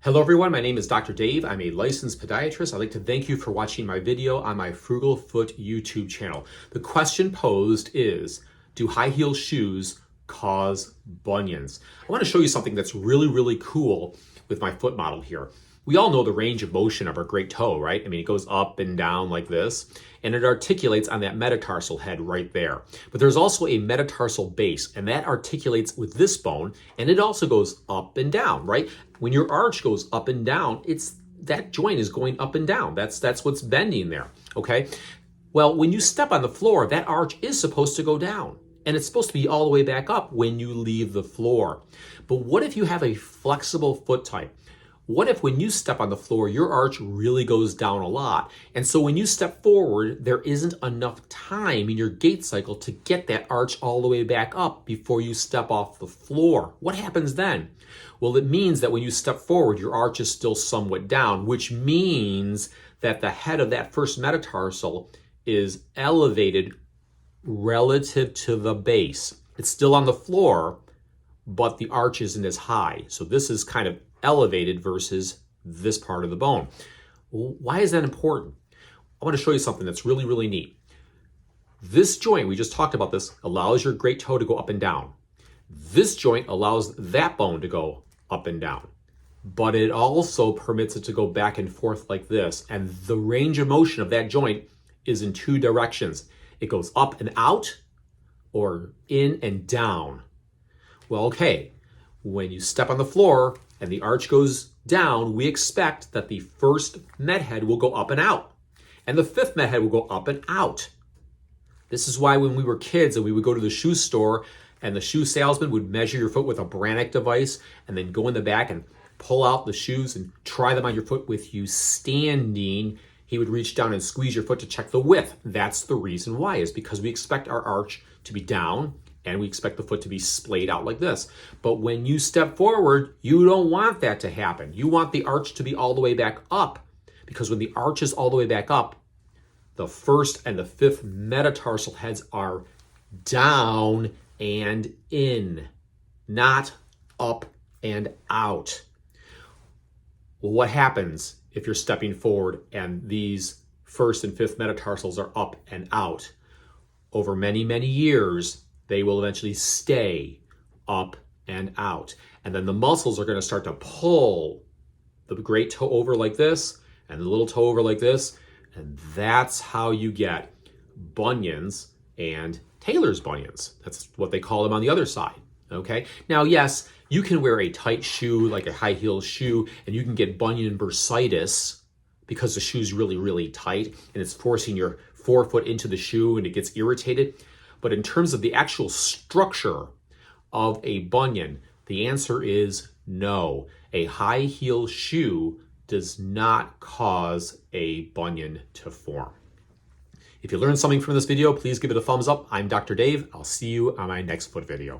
Hello everyone, my name is Dr. Dave. I'm a licensed podiatrist. I'd like to thank you for watching my video on my Frugal Foot YouTube channel. The question posed is, do high heel shoes cause bunions? I want to show you something that's really cool with my foot model here. We all know the range of motion of our great toe, right? I mean, it goes up and down like this, and it articulates on that metatarsal head right there. But there's also a metatarsal base, and that articulates with this bone, and it also goes up and down, right? When your arch goes up and down, that joint is going up and down. That's what's bending there, okay? Well, when you step on the floor, that arch is supposed to go down, and it's supposed to be all the way back up when you leave the floor. But what if you have a flexible foot type? What if when you step on the floor, your arch really goes down a lot? And so when you step forward, there isn't enough time in your gait cycle to get that arch all the way back up before you step off the floor. What happens then? Well, it means that when you step forward, your arch is still somewhat down, which means that the head of that first metatarsal is elevated relative to the base. It's still on the floor, but the arch isn't as high. So this is kind of elevated versus this part of the bone. Well, why is that important? I want to show you something that's really neat. This joint, we just talked about this, allows your great toe to go up and down. This joint allows that bone to go up and down, but it also permits it to go back and forth like this. And the range of motion of that joint is in two directions. It goes up and out or in and down. Well, okay, when you step on the floor and the arch goes down, we expect that the first med head will go up and out, and the fifth med head will go up and out. This is why when we were kids and we would go to the shoe store and the shoe salesman would measure your foot with a Brannock device and then go in the back and pull out the shoes and try them on your foot with you standing, he would reach down and squeeze your foot to check the width. That's the reason why, is because we expect our arch to be down and we expect the foot to be splayed out like this. But when you step forward, you don't want that to happen. You want the arch to be all the way back up, because when the arch is all the way back up, the first and the fifth metatarsal heads are down and in, not up and out. Well, what happens if you're stepping forward and these first and fifth metatarsals are up and out? Over many years, they will eventually stay up and out. And then the muscles are going to start to pull the great toe over like this and the little toe over like this. And that's how you get bunions and Taylor's bunions. That's what they call them on the other side. Okay. Now, yes, you can wear a tight shoe like a high heel shoe and you can get bunion bursitis because the shoe's really tight and it's forcing your forefoot into the shoe and it gets irritated. But in terms of the actual structure of a bunion, the answer is no. A high heel shoe does not cause a bunion to form. If you learned something from this video, please give it a thumbs up. I'm Dr. Dave. I'll see you on my next foot video.